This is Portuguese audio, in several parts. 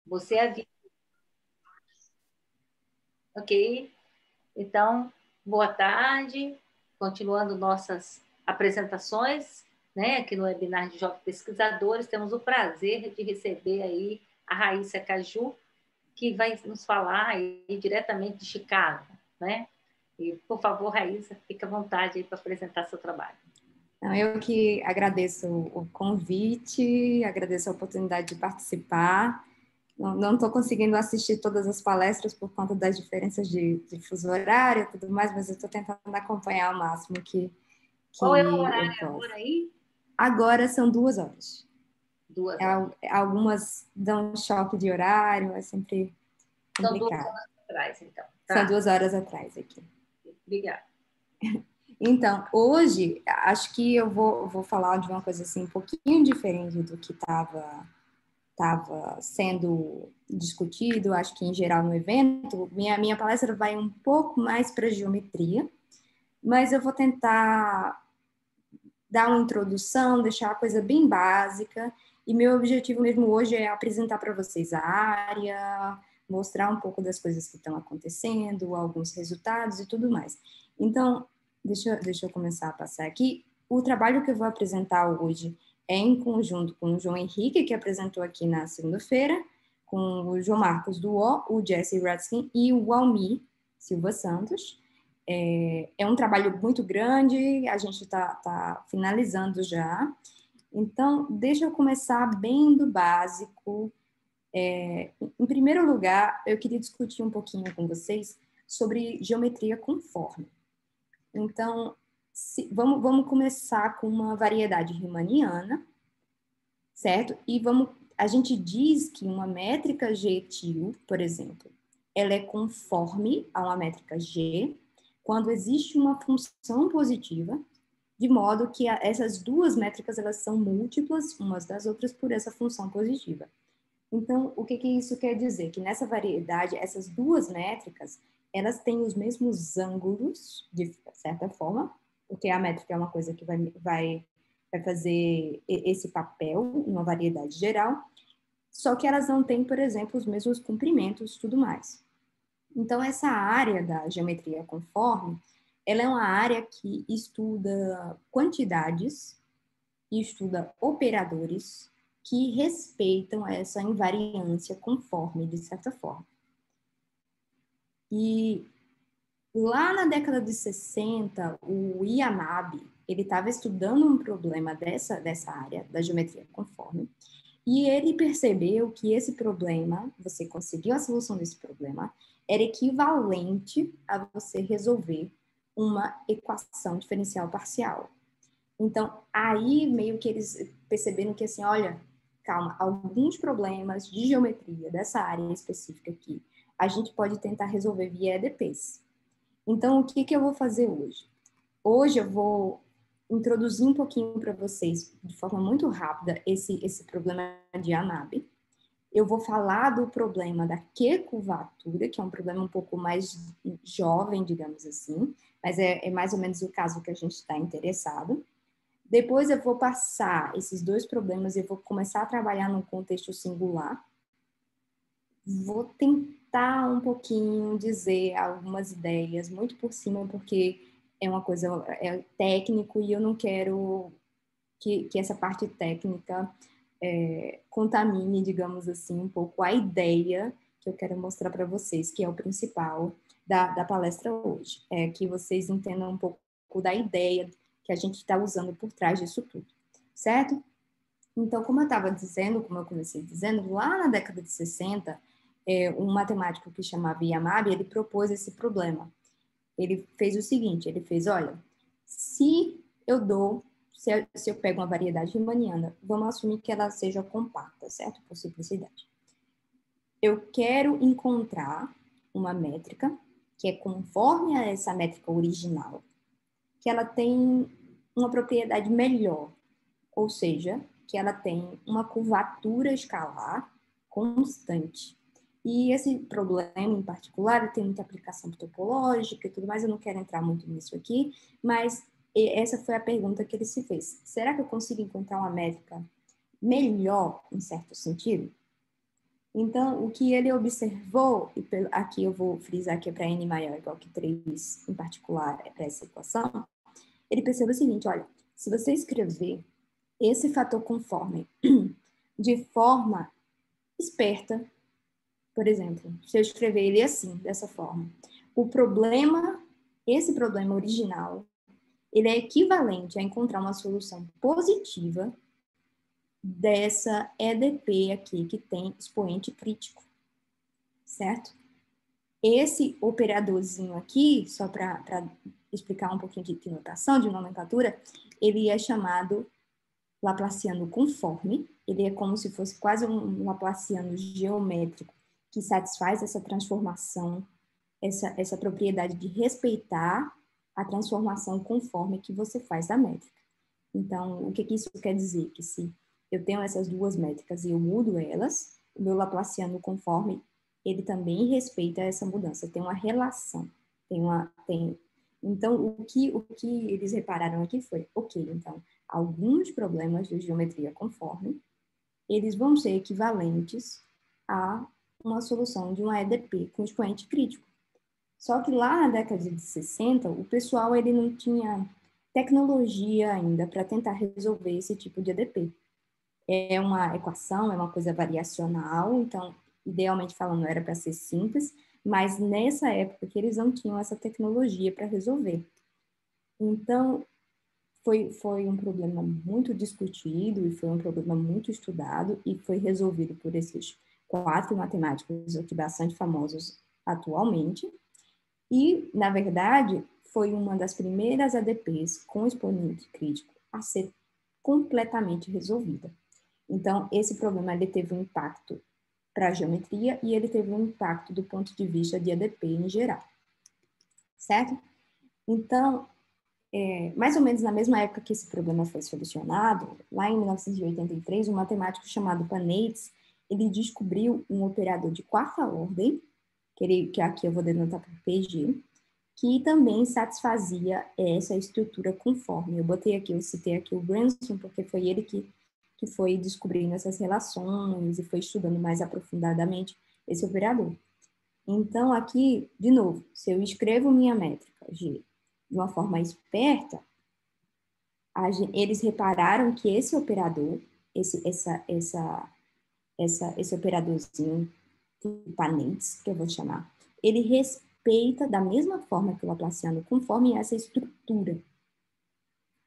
Você avisa, ok? Então, boa tarde. Continuando nossas apresentações, né? Aqui no webinar de Jovens Pesquisadores, temos o prazer de receber aí a Raíssa Caju, que vai nos falar aí diretamente de Chicago, né? E, por favor, Raíssa, fique à vontade aí para apresentar seu trabalho. Então, eu que agradeço o convite, agradeço a oportunidade de participar. Não estou conseguindo assistir todas as palestras por conta das diferenças de fuso horário e tudo mais, mas eu estou tentando acompanhar ao máximo Qual é o que eu horário posso. agora aí? Agora são 2 horas. 2 horas. Algumas dão um choque de horário, é sempre São 2 complicado. horas atrás, então. São Tá, 2 horas atrás aqui. obrigada. Então, hoje, acho que eu vou falar de uma coisa assim, um pouquinho diferente do que estava sendo discutido, acho que em geral no evento. Minha palestra vai um pouco mais para geometria, mas eu vou tentar dar uma introdução, deixar a coisa bem básica, e meu objetivo mesmo hoje é apresentar para vocês a área, mostrar um pouco das coisas que estão acontecendo, alguns resultados e tudo mais. Então, deixa eu começar a passar aqui. O trabalho que eu vou apresentar hoje é em conjunto com o João Henrique, que apresentou aqui na segunda-feira, com o João Marcos do o Jesse Ratskin e o Walmi Silva Santos. É um trabalho muito grande, a gente tá finalizando já. Então, deixa eu começar bem do básico. Em primeiro lugar, eu queria discutir um pouquinho com vocês sobre geometria conforme. Então, vamos começar com uma variedade riemanniana, certo? E a gente diz que uma métrica G-til, por exemplo, ela é conforme a uma métrica G quando existe uma função positiva, de modo que essas duas métricas elas são múltiplas umas das outras por essa função positiva. Então, o que isso quer dizer? Que nessa variedade, essas duas métricas, elas têm os mesmos ângulos, de certa forma, porque a métrica é uma coisa que vai fazer esse papel em uma variedade geral, só que elas não têm, por exemplo, os mesmos comprimentos e tudo mais. Então, essa área da geometria conforme, ela é uma área que estuda quantidades e estuda operadores que respeitam essa invariância conforme, de certa forma. E lá na década de 60, o Ianabe, ele estava estudando um problema dessa área, da geometria conforme, e ele percebeu que esse problema, você conseguiu a solução desse problema, era equivalente a você resolver uma equação diferencial parcial. Então, aí meio que eles perceberam que assim, olha, calma, alguns problemas de geometria dessa área específica aqui, a gente pode tentar resolver via EDPs. Então, o que eu vou fazer hoje? Hoje eu vou introduzir um pouquinho para vocês, de forma muito rápida, esse problema de Anabe. Eu vou falar do problema da Q-curvatura, que é um problema um pouco mais jovem, digamos assim, mas é mais ou menos o caso que a gente está interessado. Depois eu vou passar esses dois problemas e vou começar a trabalhar num contexto singular. Vou tentar um pouquinho dizer algumas ideias, muito por cima, porque é uma coisa técnico e eu não quero que essa parte técnica contamine, digamos assim, um pouco a ideia que eu quero mostrar para vocês, que é o principal da palestra hoje. É que vocês entendam um pouco da ideia que a gente está usando por trás disso tudo, certo? Então, como eu estava dizendo, como eu comecei dizendo, lá na década de 60, um matemático que chamava Yamabe, ele propôs esse problema. Ele fez o seguinte, ele fez, olha, se eu pego uma variedade riemanniana, vamos assumir que ela seja compacta, certo? Por simplicidade. Eu quero encontrar uma métrica que é conforme a essa métrica original, que ela tem uma propriedade melhor, ou seja, que ela tem uma curvatura escalar constante. E esse problema em particular tem muita aplicação topológica e tudo mais, eu não quero entrar muito nisso aqui, mas essa foi a pergunta que ele se fez. Será que eu consigo encontrar uma métrica melhor, em certo sentido? Então, o que ele observou, e aqui eu vou frisar que é para n maior igual que 3, em particular, é para essa equação, ele percebeu o seguinte, olha, se você escrever esse fator conforme de forma esperta, por exemplo, se eu escrever ele assim, dessa forma, esse problema original, ele é equivalente a encontrar uma solução positiva dessa EDP aqui, que tem expoente crítico, certo? Esse operadorzinho aqui, só para explicar um pouquinho de notação, de nomenclatura, ele é chamado Laplaciano conforme, ele é como se fosse quase um Laplaciano geométrico que satisfaz essa transformação, essa propriedade de respeitar a transformação conforme que você faz da métrica. Então, o que isso quer dizer? Que se eu tenho essas duas métricas e eu mudo elas, o meu Laplaciano conforme, ele também respeita essa mudança, tem uma relação, Então, o que eles repararam aqui foi, ok, então, alguns problemas de geometria conforme, eles vão ser equivalentes a uma solução de uma EDP com expoente crítico. Só que lá na década de 60, o pessoal ele não tinha tecnologia ainda para tentar resolver esse tipo de EDP. É uma equação, é uma coisa variacional, então, idealmente falando, era para ser simples, mas nessa época que eles não tinham essa tecnologia para resolver. Então, foi um problema muito discutido e foi um problema muito estudado e foi resolvido por esses 4 matemáticos aqui bastante famosos atualmente. E, na verdade, foi uma das primeiras ADPs com expoente crítico a ser completamente resolvida. Então, esse problema ele teve um impacto para a geometria e ele teve um impacto do ponto de vista de ADP em geral, certo? Então, mais ou menos na mesma época que esse problema foi solucionado, lá em 1983, um matemático chamado Paneides, ele descobriu um operador de quarta ordem, que aqui eu vou denotar por PG, que também satisfazia essa estrutura conforme. Eu citei aqui o Branson, porque foi ele que foi descobrindo essas relações e foi estudando mais aprofundadamente esse operador. Então, aqui, de novo, se eu escrevo minha métrica G de uma forma esperta, eles repararam que esse operador, esse operadorzinho de Paneides, que eu vou chamar, ele respeita da mesma forma que o Laplaciano conforme essa estrutura.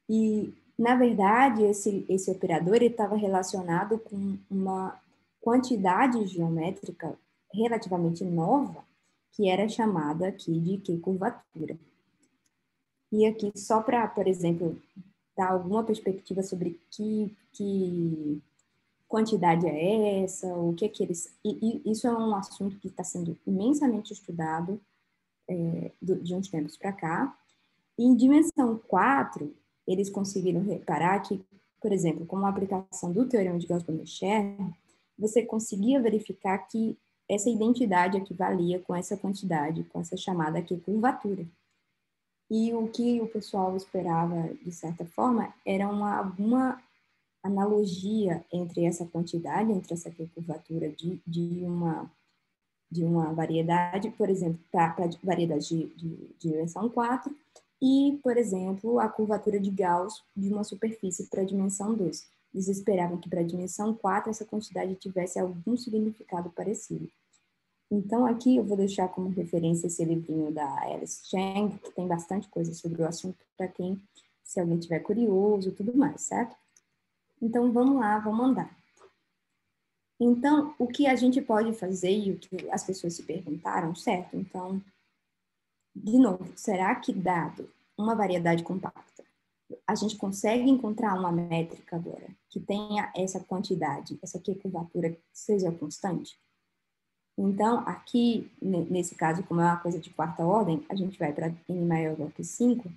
E, na verdade, esse operador estava relacionado com uma quantidade geométrica relativamente nova, que era chamada aqui de Q-curvatura. E aqui, só para, por exemplo, dar alguma perspectiva sobre que quantidade é essa, o que é que eles... E isso é um assunto que está sendo imensamente estudado de uns tempos para cá. E em dimensão 4, eles conseguiram reparar que, por exemplo, com a aplicação do teorema de Gauss-Bonnet-Cherny, você conseguia verificar que essa identidade equivalia com essa quantidade, com essa chamada aqui curvatura. E o que o pessoal esperava, de certa forma, era alguma analogia entre essa quantidade, entre essa curvatura de uma variedade, por exemplo, para variedade de dimensão 4, e, por exemplo, a curvatura de Gauss de uma superfície para a dimensão 2. Eles esperavam que para a dimensão 4 essa quantidade tivesse algum significado parecido. Então, aqui eu vou deixar como referência esse livrinho da Alice Chang, que tem bastante coisa sobre o assunto para quem, se alguém tiver curioso e tudo mais, certo? Então, vamos lá, vamos andar. Então, o que a gente pode fazer e o que as pessoas se perguntaram, certo? Então, de novo, será que dado uma variedade compacta, a gente consegue encontrar uma métrica agora que tenha essa quantidade, essa curvatura seja constante? Então, aqui, nesse caso, como é uma coisa de quarta ordem, a gente vai para n maior igual que 5.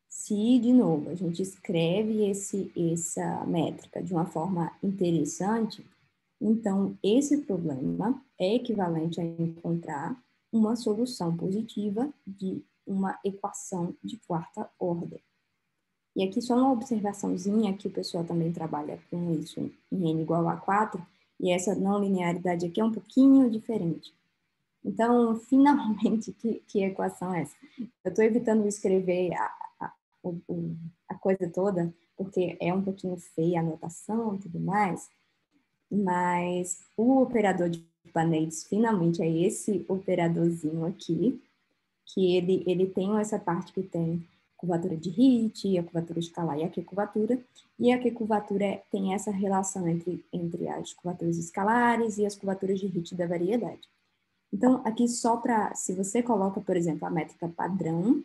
Se, de novo, a gente escreve essa métrica de uma forma interessante, então esse problema é equivalente a encontrar uma solução positiva de uma equação de quarta ordem. E aqui só uma observaçãozinha, que o pessoal também trabalha com isso em n igual a 4, E essa não linearidade aqui é um pouquinho diferente. Então, finalmente, que equação é essa? Eu estou evitando escrever a coisa toda, porque é um pouquinho feia a anotação e tudo mais, mas o operador de Paneides finalmente é esse operadorzinho aqui, que ele tem essa parte que tem curvatura de Hit, a curvatura escalar e a Q-curvatura, e a Q-curvatura tem essa relação entre as curvaturas escalares e as curvaturas de Hit da variedade. Então, aqui só para, se você coloca, por exemplo, a métrica padrão,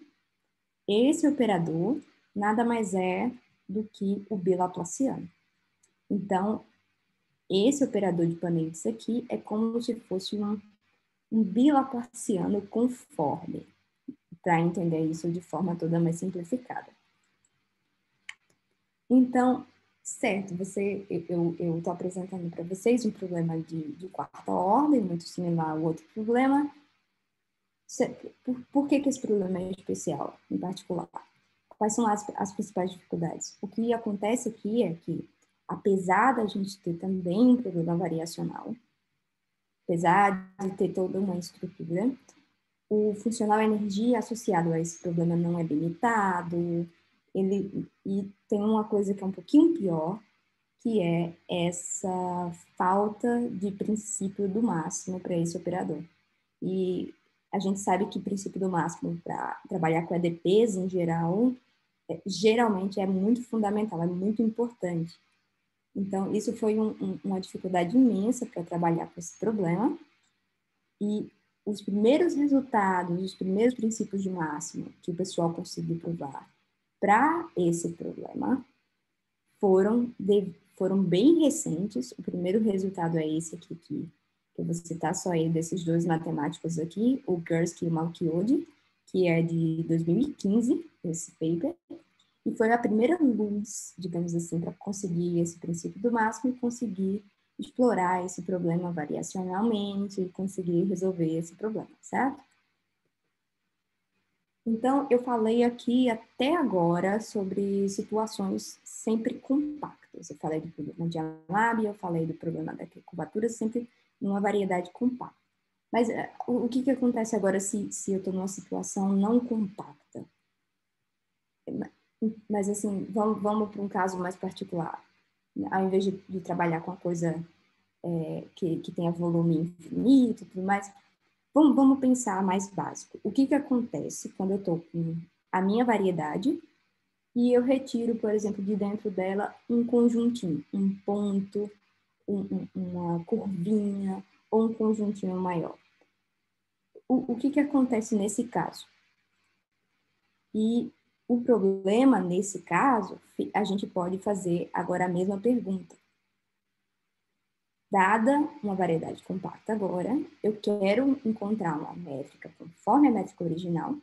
esse operador nada mais é do que o bilaplaciano. Então, esse operador de Paneides aqui é como se fosse um bilaplaciano conforme, para entender isso de forma toda mais simplificada. Então, certo, eu estou apresentando para vocês um problema de quarta ordem, muito similar ao outro problema. Por que esse problema é especial, em particular? Quais são as principais dificuldades? O que acontece aqui é que, apesar da gente ter também um problema variacional, apesar de ter toda uma estrutura, o funcional energia associado a esse problema não é limitado, e tem uma coisa que é um pouquinho pior, que é essa falta de princípio do máximo para esse operador. E a gente sabe que o princípio do máximo para trabalhar com EDPs em geral, geralmente é muito fundamental, é muito importante. Então, isso foi uma dificuldade imensa para trabalhar com esse problema. E os primeiros resultados, os primeiros princípios de máximo que o pessoal conseguiu provar para esse problema foram bem recentes. O primeiro resultado é esse aqui, que eu vou citar só aí desses dois matemáticos aqui, o Gursky e o Malchiodi, que é de 2015, esse paper, e foi a primeira luz, digamos assim, para conseguir esse princípio do máximo e conseguir explorar esse problema variacionalmente e conseguir resolver esse problema, certo? Então, eu falei aqui até agora sobre situações sempre compactas. Eu falei do problema de Alabi, eu falei do problema da curvatura, sempre numa variedade compacta. Mas o que acontece agora se eu estou numa situação não compacta? Mas, assim, vamos para um caso mais particular. Ao invés de trabalhar com a coisa que tenha volume infinito e tudo mais, vamos pensar mais básico. O que acontece quando eu estou com a minha variedade e eu retiro, por exemplo, de dentro dela um conjuntinho, um ponto, uma curvinha ou um conjuntinho maior? O que acontece nesse caso? E o problema, nesse caso, a gente pode fazer agora a mesma pergunta. Dada uma variedade compacta agora, eu quero encontrar uma métrica conforme a métrica original,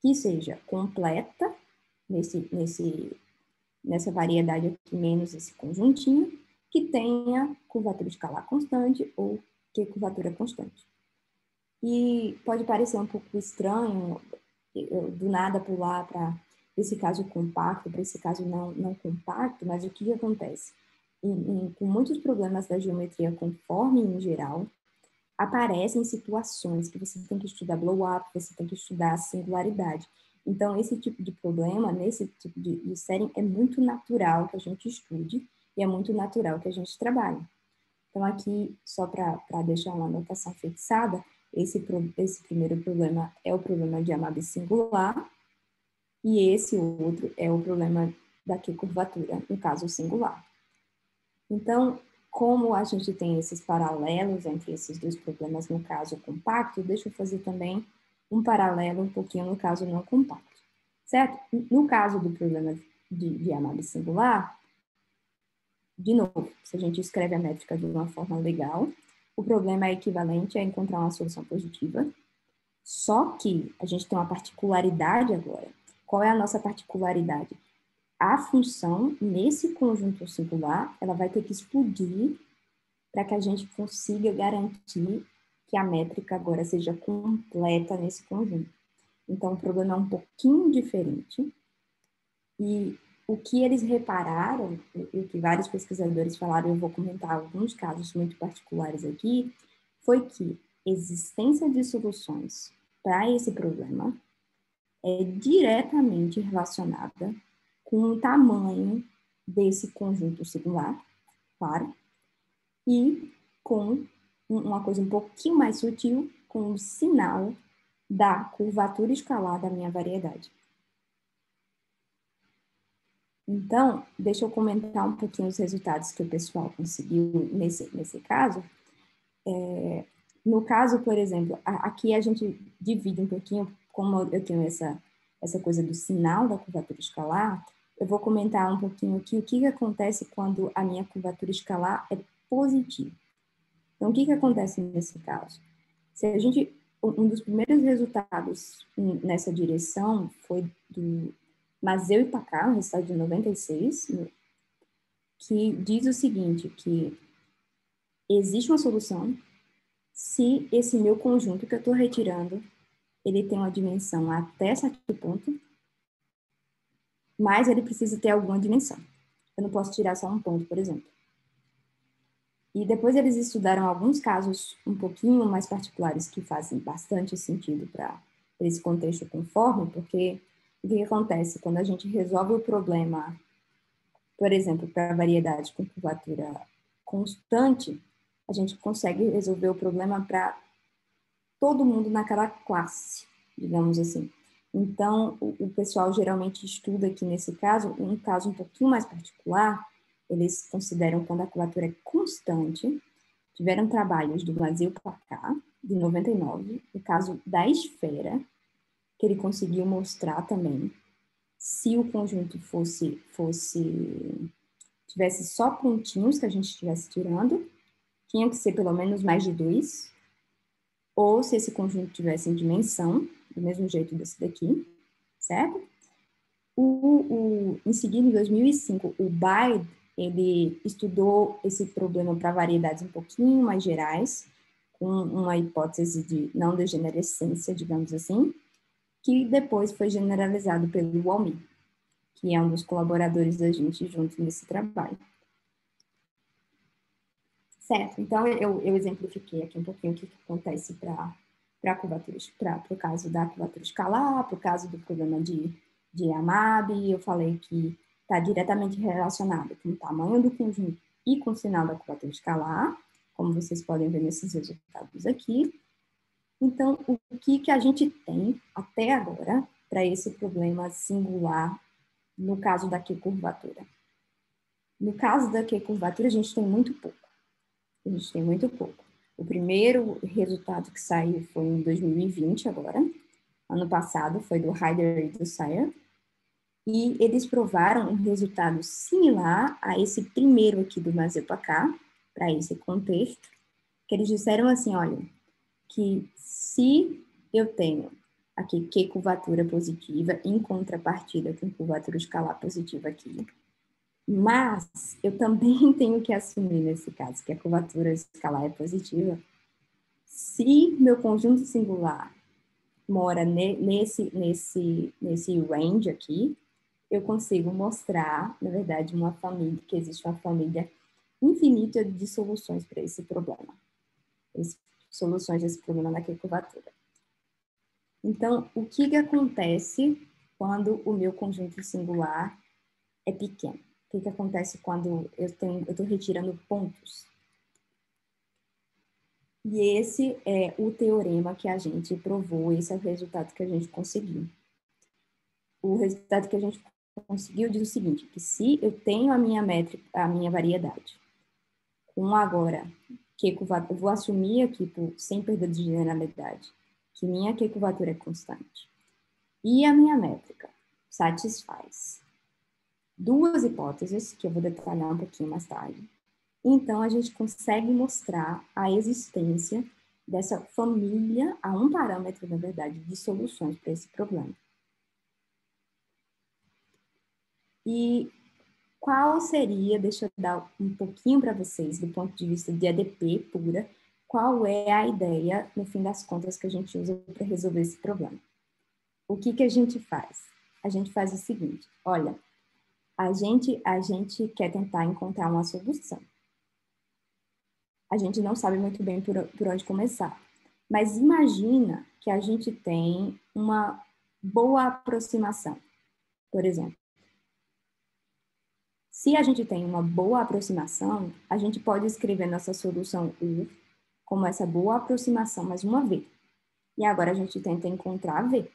que seja completa nessa variedade aqui, menos esse conjuntinho, que tenha curvatura escalar constante ou que curvatura constante. E pode parecer um pouco estranho eu, do nada pular para esse caso compacto, para esse caso não compacto, mas o que acontece? Com muitos problemas da geometria conforme em geral, aparecem situações que você tem que estudar blow-up, você tem que estudar singularidade. Então, esse tipo de problema, nesse tipo de série, é muito natural que a gente estude e é muito natural que a gente trabalhe. Então, aqui, só para deixar uma anotação fixada, esse primeiro problema é o problema de Amabe singular e esse outro é o problema da Q-curvatura, no caso singular. Então, como a gente tem esses paralelos entre esses dois problemas no caso compacto, deixa eu fazer também um paralelo um pouquinho no caso não compacto, certo? No caso do problema de Amabe singular, de novo, se a gente escreve a métrica de uma forma legal, o problema é equivalente a encontrar uma solução positiva, só que a gente tem uma particularidade agora. Qual é a nossa particularidade? A função, nesse conjunto singular, ela vai ter que explodir para que a gente consiga garantir que a métrica agora seja completa nesse conjunto. Então, o problema é um pouquinho diferente. E o que eles repararam, e o que vários pesquisadores falaram, eu vou comentar alguns casos muito particulares aqui, foi que existência de soluções para esse problema é diretamente relacionada com o tamanho desse conjunto singular, claro, e com uma coisa um pouquinho mais sutil, com o sinal da curvatura escalar da minha variedade. Então, deixa eu comentar um pouquinho os resultados que o pessoal conseguiu nesse caso. No caso, por exemplo, aqui a gente divide um pouquinho, como eu tenho essa coisa do sinal da curvatura escalar, eu vou comentar um pouquinho aqui o que acontece quando a minha curvatura escalar é positiva. Então, o que acontece nesse caso? Um dos primeiros resultados nessa direção foi do Mazeu e Paccar, um resultado de 96, que diz o seguinte, que existe uma solução se esse meu conjunto que eu estou retirando, ele tem uma dimensão até certo ponto, mas ele precisa ter alguma dimensão. Eu não posso tirar só um ponto, por exemplo. E depois eles estudaram alguns casos um pouquinho mais particulares que fazem bastante sentido para esse contexto conforme, porque o que acontece quando a gente resolve o problema, por exemplo, para a variedade com curvatura constante, a gente consegue resolver o problema para todo mundo naquela classe, digamos assim. Então, o pessoal geralmente estuda aqui nesse caso, um caso um pouquinho mais particular, eles consideram quando a curvatura é constante. Tiveram trabalhos do Brasil para cá, de 99, o caso da esfera, que ele conseguiu mostrar também se o conjunto tivesse só pontinhos que a gente estivesse tirando, tinha que ser pelo menos mais de 2, ou se esse conjunto tivesse em dimensão, do mesmo jeito desse daqui, certo? Em seguida, em 2005, o Bide, ele estudou esse problema para variedades um pouquinho mais gerais, com uma hipótese de não degenerescência, digamos assim, que depois foi generalizado pelo Walmy, que é um dos colaboradores da gente junto nesse trabalho. Certo, então eu exemplifiquei aqui um pouquinho o que acontece para o caso da curvatura escalar, para o caso do problema de AMAB, eu falei que está diretamente relacionado com o tamanho do conjunto e com o sinal da curvatura escalar, como vocês podem ver nesses resultados aqui. Então, o que a gente tem até agora para esse problema singular no caso da Q-curvatura? No caso da Q-curvatura, a gente tem muito pouco. O primeiro resultado que saiu foi em 2020 agora. Ano passado foi do Heider e do Sayer. E eles provaram um resultado similar a esse primeiro aqui do Mazepacá, para esse contexto, que eles disseram assim, olha, que se eu tenho aqui Q curvatura positiva em contrapartida com curvatura escalar positiva aqui, mas eu também tenho que assumir nesse caso que a curvatura escalar é positiva, se meu conjunto singular mora nesse range aqui, eu consigo mostrar, na verdade, que existe uma família infinita de soluções para esse problema. Soluções desse problema da curvatura. Então, o que acontece quando o meu conjunto singular é pequeno? O que acontece quando eu estou retirando pontos? E esse é o teorema que a gente provou, esse é o resultado que a gente conseguiu. O resultado que a gente conseguiu diz o seguinte, que se eu tenho a minha métrica, a minha variedade, com agora, eu vou assumir aqui, sem perda de generalidade, que minha Q-curvatura é constante. E a minha métrica satisfaz duas hipóteses, que eu vou detalhar um pouquinho mais tarde. Então, a gente consegue mostrar a existência dessa família, a um parâmetro, na verdade, de soluções para esse problema. E qual seria, deixa eu dar um pouquinho para vocês, do ponto de vista de ADP pura, qual é a ideia, no fim das contas, que a gente usa para resolver esse problema? O que a gente faz? A gente faz o seguinte, olha, A gente quer tentar encontrar uma solução. A gente não sabe muito bem por onde começar. Mas imagina que a gente tem uma boa aproximação, por exemplo. Se a gente tem uma boa aproximação, a gente pode escrever nossa solução U como essa boa aproximação mais uma vez. E agora a gente tenta encontrar a V.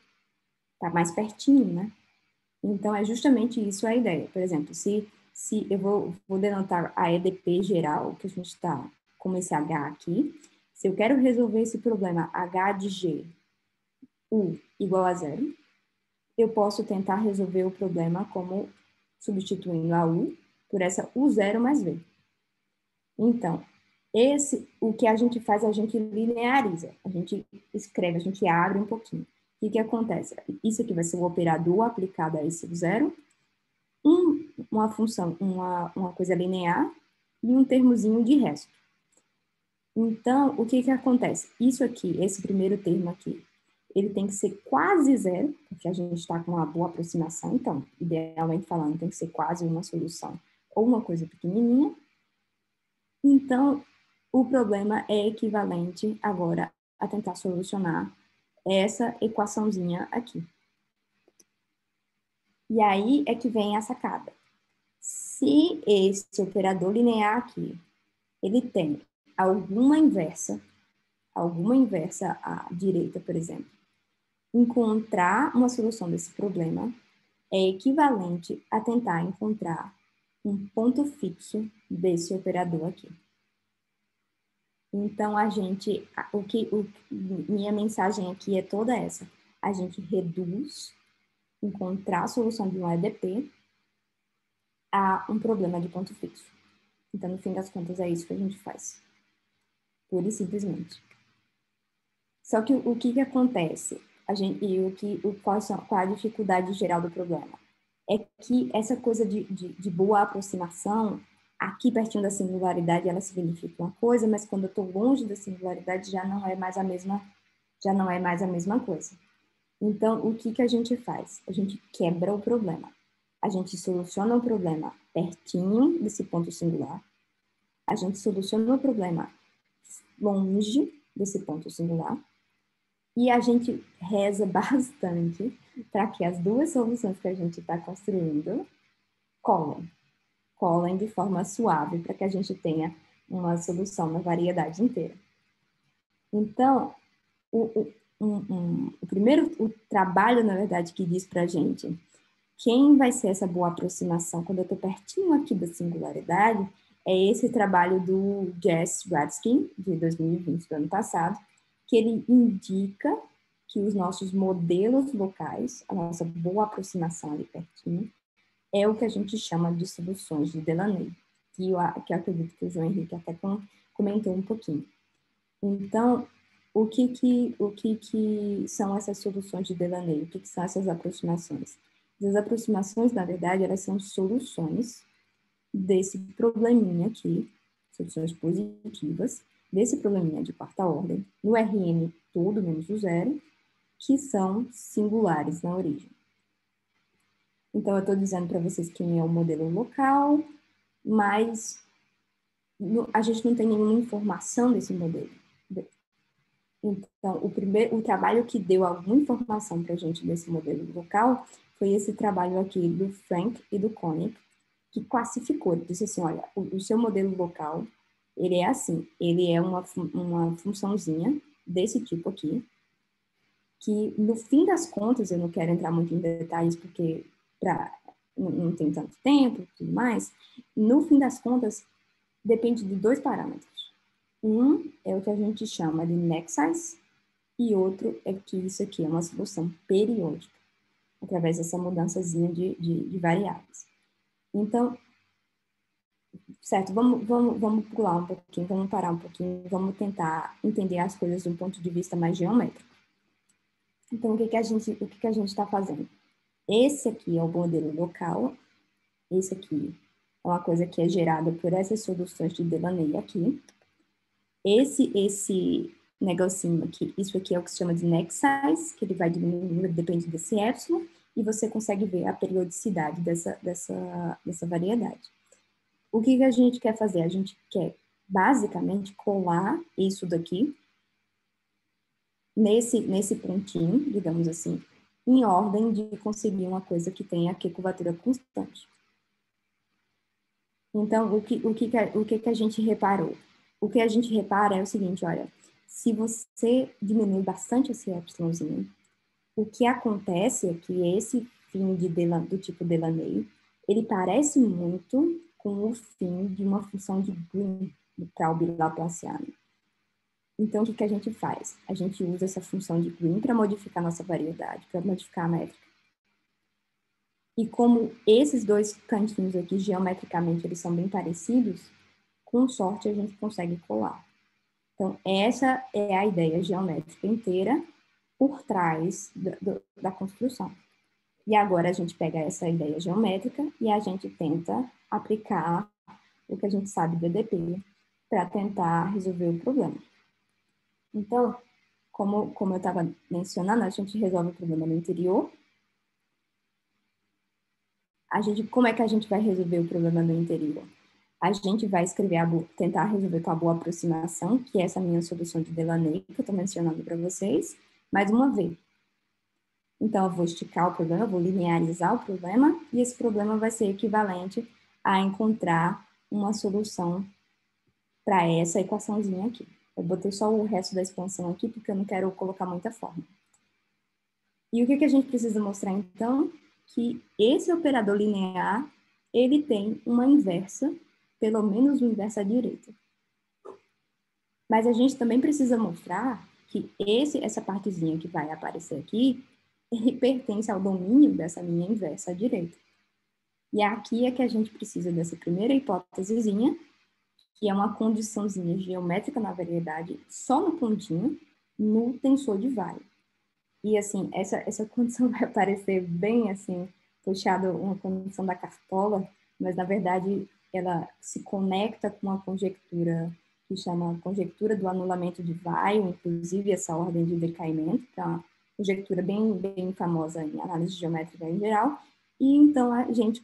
Tá mais pertinho, né? Então, é justamente isso a ideia. Por exemplo, se eu vou denotar a EDP geral, que a gente está com esse H aqui. Se eu quero resolver esse problema H de G, U igual a zero, eu posso tentar resolver o problema como substituindo a U por essa U0 mais V. Então, o que a gente faz, a gente lineariza, a gente escreve, a gente abre um pouquinho. O que acontece? Isso aqui vai ser o operador aplicado a esse zero, uma função, uma coisa linear e um termozinho de resto. Então, o que acontece? Isso aqui, esse primeiro termo aqui, ele tem que ser quase zero, porque a gente está com uma boa aproximação, então, idealmente falando, tem que ser quase uma solução ou uma coisa pequenininha. Então, o problema é equivalente agora a tentar solucionar essa equaçãozinha aqui. E aí é que vem a sacada. Se esse operador linear aqui, ele tem alguma inversa à direita, por exemplo, encontrar uma solução desse problema é equivalente a tentar encontrar um ponto fixo desse operador aqui. Então, minha mensagem aqui é toda essa. A gente reduz encontrar a solução de um EDP a um problema de ponto fixo. Então, no fim das contas, é isso que a gente faz. Pura e simplesmente. Só que o que acontece? Qual a dificuldade geral do problema? É que essa coisa de boa aproximação, aqui pertinho da singularidade, ela significa uma coisa, mas quando eu estou longe da singularidade, já não é mais a mesma coisa. Então, o que a gente faz? A gente quebra o problema. A gente soluciona o problema pertinho desse ponto singular. A gente soluciona o problema longe desse ponto singular. E a gente reza bastante para que as duas soluções que a gente está construindo colem de forma suave, para que a gente tenha uma solução na variedade inteira. Então, o trabalho, na verdade, que diz para a gente quem vai ser essa boa aproximação quando eu estou pertinho aqui da singularidade é esse trabalho do Jess Radskin, de 2020, do ano passado, que ele indica que os nossos modelos locais, a nossa boa aproximação ali pertinho, é o que a gente chama de soluções de Delaunay, que eu acredito que o João Henrique até comentou um pouquinho. Então, o que são essas soluções de Delaunay? O que são essas aproximações? As aproximações, na verdade, elas são soluções desse probleminha aqui, soluções positivas, desse probleminha de quarta ordem, no Rn todo menos o zero, que são singulares na origem. Então, eu estou dizendo para vocês quem é o modelo local, mas a gente não tem nenhuma informação desse modelo. Então, o trabalho que deu alguma informação para a gente desse modelo local foi esse trabalho aqui do Frank e do Koenig, que classificou, ele disse assim, olha, o seu modelo local, ele é assim, ele é uma funçãozinha desse tipo aqui, que no fim das contas, eu não quero entrar muito em detalhes porque não tem tanto tempo e tudo mais, no fim das contas, depende de dois parâmetros. Um é o que a gente chama de next size, e outro é que isso aqui é uma solução periódica, através dessa mudançazinha de variáveis. Então, certo, vamos pular um pouquinho, vamos parar um pouquinho, vamos tentar entender as coisas de um ponto de vista mais geométrico. Então, o que a gente está fazendo? Esse aqui é o modelo local, esse aqui é uma coisa que é gerada por essas soluções de Delaunay aqui. Esse negocinho aqui, isso aqui é o que se chama de next size, que ele vai diminuindo, depende desse epsilon, e você consegue ver a periodicidade dessa variedade. O que a gente quer fazer? A gente quer, basicamente, colar isso daqui nesse pontinho, digamos assim, em ordem de conseguir uma coisa que tenha aqui curvatura constante. Então, o que a gente reparou? O que a gente repara é o seguinte, olha, se você diminui bastante esse epsilonzinho, o que acontece é que esse fim do tipo Delaunay, ele parece muito com o fim de uma função de Green para o bilaplaciano. Então, o que a gente faz? A gente usa essa função de Green para modificar nossa variedade, para modificar a métrica. E como esses dois cantinhos aqui, geometricamente, eles são bem parecidos, com sorte a gente consegue colar. Então, essa é a ideia geométrica inteira por trás da construção. E agora a gente pega essa ideia geométrica e a gente tenta aplicar o que a gente sabe do EDP para tentar resolver o problema. Então, como eu estava mencionando, a gente resolve o problema no interior. Como é que a gente vai resolver o problema no interior? A gente vai tentar resolver com a boa aproximação, que é essa minha solução de Delaunay, que eu estou mencionando para vocês, mais uma vez. Então, eu vou esticar o problema, eu vou linearizar o problema, e esse problema vai ser equivalente a encontrar uma solução para essa equaçãozinha aqui. Eu botei só o resto da expansão aqui, porque eu não quero colocar muita forma. E o que a gente precisa mostrar, então? Que esse operador linear, ele tem uma inversa, pelo menos uma inversa à direita. Mas a gente também precisa mostrar que essa partezinha que vai aparecer aqui, ele pertence ao domínio dessa minha inversa à direita. E aqui é que a gente precisa dessa primeira hipótesezinha, que é uma condiçãozinha geométrica na variedade só no pontinho, no tensor de Weyl. E, assim, essa condição vai parecer bem, assim, puxado uma condição da cartola, mas, na verdade, ela se conecta com uma conjectura que chama conjectura do anulamento de Weyl, inclusive essa ordem de decaimento, que é uma conjectura bem famosa em análise geométrica em geral. E, então, a gente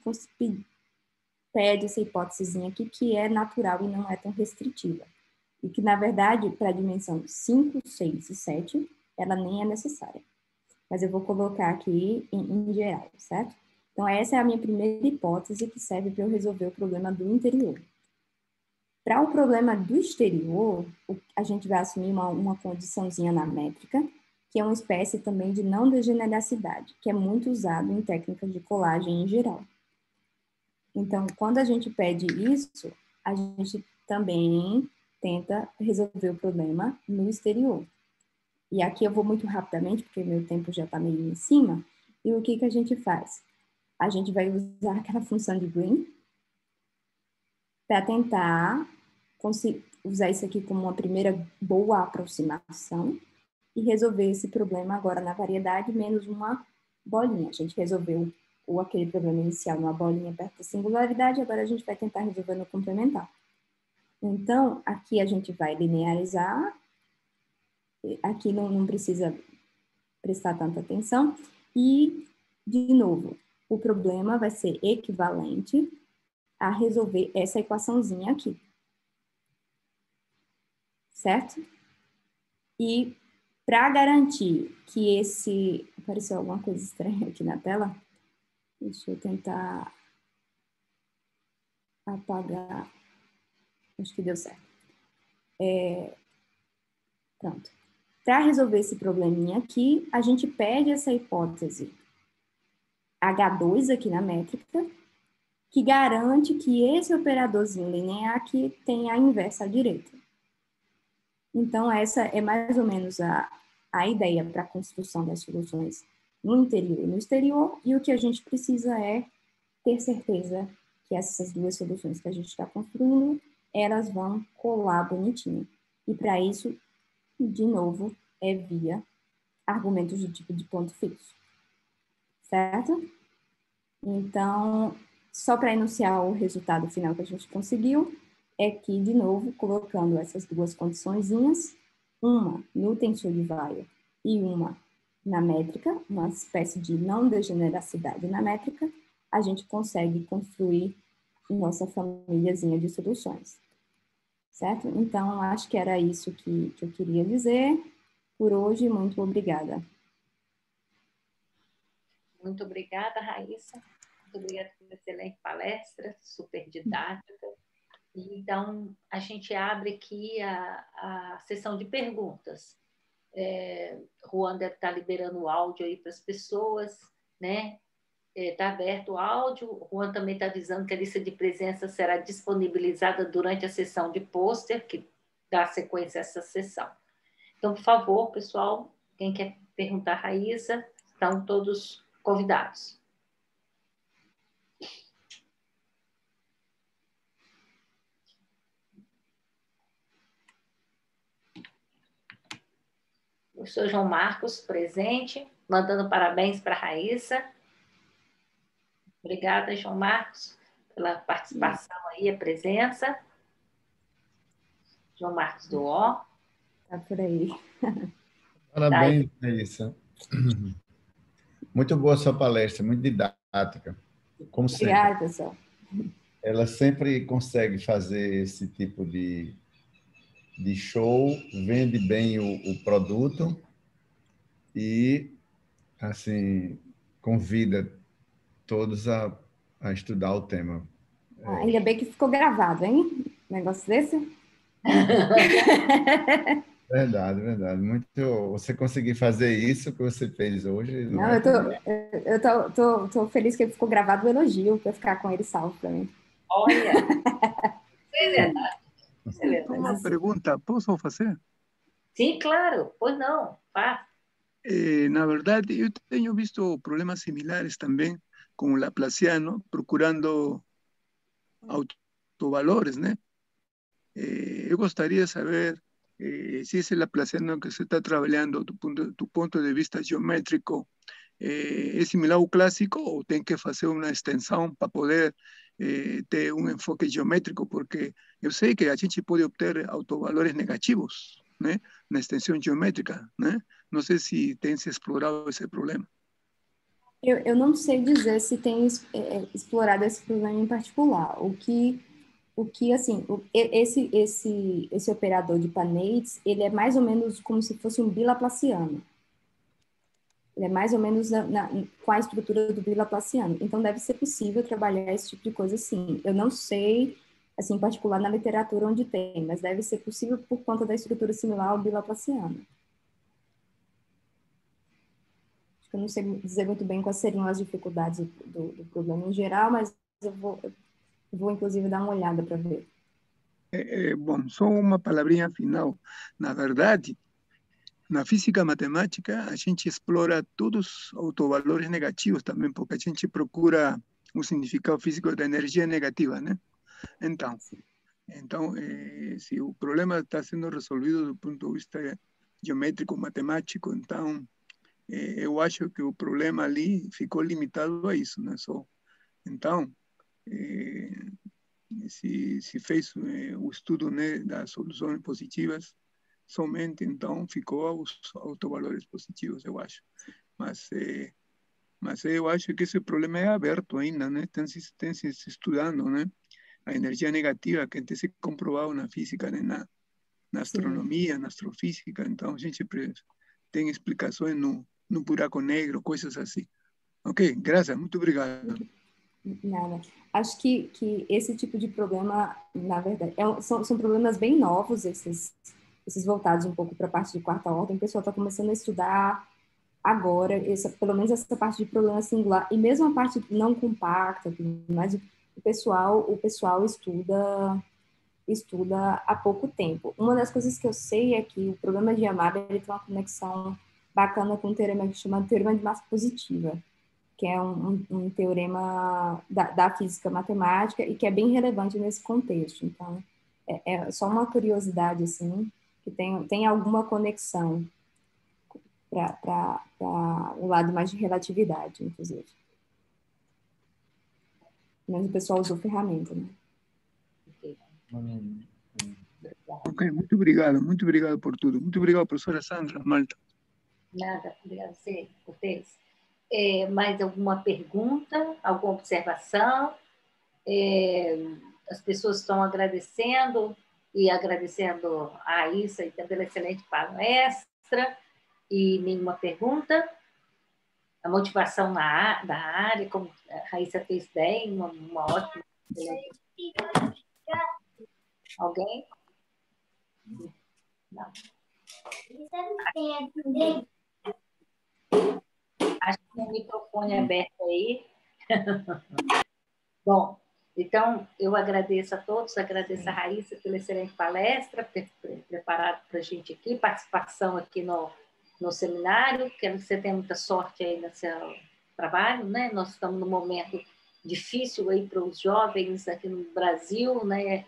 pede essa hipótesezinha aqui, que é natural e não é tão restritiva. E que, na verdade, para a dimensão 5, 6 e 7, ela nem é necessária. Mas eu vou colocar aqui em geral, certo? Então, essa é a minha primeira hipótese que serve para eu resolver o problema do interior. Para o problema do exterior, a gente vai assumir uma condiçãozinha na métrica, que é uma espécie também de não degeneracidade, que é muito usado em técnicas de colagem em geral. Então, quando a gente pede isso, a gente também tenta resolver o problema no exterior. E aqui eu vou muito rapidamente, porque meu tempo já está meio em cima. E o que a gente faz? A gente vai usar aquela função de Green para tentar usar isso aqui como uma primeira boa aproximação e resolver esse problema agora na variedade menos uma bolinha. A gente resolveu aquele problema inicial numa bolinha perto da singularidade, agora a gente vai tentar resolver no complementar. Então, aqui a gente vai linearizar. Aqui não precisa prestar tanta atenção. E, de novo, o problema vai ser equivalente a resolver essa equaçãozinha aqui. Certo? E para garantir que Apareceu alguma coisa estranha aqui na tela? Deixa eu tentar apagar. Acho que deu certo. Pronto. Para resolver esse probleminha aqui, a gente pede essa hipótese H2 aqui na métrica, que garante que esse operadorzinho linear aqui tem a inversa à direita. Então, essa é mais ou menos a ideia para a construção das soluções no interior e no exterior, e o que a gente precisa é ter certeza que essas duas soluções que a gente está construindo, elas vão colar bonitinho. E para isso, de novo, é via argumentos do tipo de ponto fixo. Certo? Então, só para enunciar o resultado final que a gente conseguiu, é que, de novo, colocando essas duas condiçõezinhas, uma no tensor de Weyl e uma na métrica, uma espécie de não degeneracidade na métrica, a gente consegue construir nossa famíliazinha de soluções, certo? Então, acho que era isso que eu queria dizer por hoje. Muito obrigada. Muito obrigada, Raíssa. Muito obrigada pela excelente palestra, super didática. Então, a gente abre aqui a sessão de perguntas. Juan deve estar liberando o áudio aí para as pessoas, né? Está aberto o áudio. O Juan também está avisando que a lista de presença será disponibilizada durante a sessão de pôster, que dá sequência a essa sessão. Então, por favor, pessoal, quem quer perguntar a Raíssa, estão todos convidados. O senhor João Marcos, presente, mandando parabéns para a Raíssa. Obrigada, João Marcos, pela participação aí, a presença. João Marcos do O. Tá por aí. Parabéns, Raíssa. Muito boa sua palestra, muito didática, como sempre. Obrigada, pessoal. Ela sempre consegue fazer esse tipo de show, vende bem o produto e, assim, convida todos a estudar o tema. Ainda bem que ficou gravado, hein? Um negócio desse. Verdade, verdade. Muito. Você conseguir fazer isso que você fez hoje, não Não, é? eu tô feliz que ficou gravado o elogio para ficar com ele salvo para mim. Olha, é verdade. É verdade. Uma pergunta, posso fazer? Sim, claro. Pois não, faz. Na verdade, eu tenho visto problemas similares também com o Laplaciano, procurando autovalores, né? Eu gostaria de saber se esse Laplaciano que você está trabalhando, do ponto de vista geométrico, é similar ao clássico ou tem que fazer uma extensão para poder ter um enfoque geométrico, porque eu sei que a gente pode obter autovalores negativos, né, na extensão geométrica, né? Não sei se tem se explorado esse problema. Eu não sei dizer se tem explorado esse problema em particular. Assim, esse operador de Paneides, ele é mais ou menos como se fosse um bilaplaciano. Ele é mais ou menos com a estrutura do bilaplaciano. Então, deve ser possível trabalhar esse tipo de coisa, sim. Eu não sei, assim, em particular na literatura onde tem, mas deve ser possível por conta da estrutura similar ao bilaplaciano. Acho que eu não sei dizer muito bem quais seriam as dificuldades do problema em geral, mas eu vou inclusive, dar uma olhada para ver. Bom, só uma palavrinha final. Na verdade, na física matemática, a gente explora todos os autovalores negativos também, porque a gente procura um significado físico da energia negativa, né? Então, se o problema está sendo resolvido do ponto de vista geométrico, matemático, então, eu acho que o problema ali ficou limitado a isso, né? Só. Então, se fez o estudo, né, das soluções positivas, somente então ficou aos autovalores positivos, eu acho. Mas eu acho que esse problema é aberto ainda, né? Tem se estudando, né? A energia negativa que tem se comprovado na física, né? Na astronomia, na astrofísica, então a gente tem explicações no buraco negro, coisas assim. Ok, graças, muito obrigado. Nada. Acho que esse tipo de problema, na verdade, são problemas bem novos, esses voltados um pouco para a parte de quarta ordem. O pessoal está começando a estudar agora, pelo menos essa parte de problema singular, e mesmo a parte não compacta, mas o pessoal estuda há pouco tempo. Uma das coisas que eu sei é que o problema de Yamabe ele tem uma conexão bacana com um teorema que chama teorema de massa positiva, que é um teorema da física matemática e que é bem relevante nesse contexto. Então, é só uma curiosidade, assim, que tem alguma conexão para o lado mais de relatividade, inclusive. Mas o pessoal usou ferramenta, né? Ok, muito obrigado por tudo. Muito obrigado, professora Sandra Malta. Nada, obrigada a você, Cortez. Mais alguma pergunta, alguma observação? As pessoas estão agradecendo e agradecendo a Raíssa e pela excelente palestra e nenhuma pergunta. A motivação da área, como a Raíssa fez bem, uma ótima. Alguém? Não. Acho que tem um microfone aberto aí. Bom, então eu agradeço a todos, agradeço a Raíssa pela excelente palestra, por ter preparado para a gente aqui, participação aqui no seminário. Quero que você tenha muita sorte aí no seu trabalho, né? Nós estamos num momento difícil aí para os jovens aqui no Brasil, né?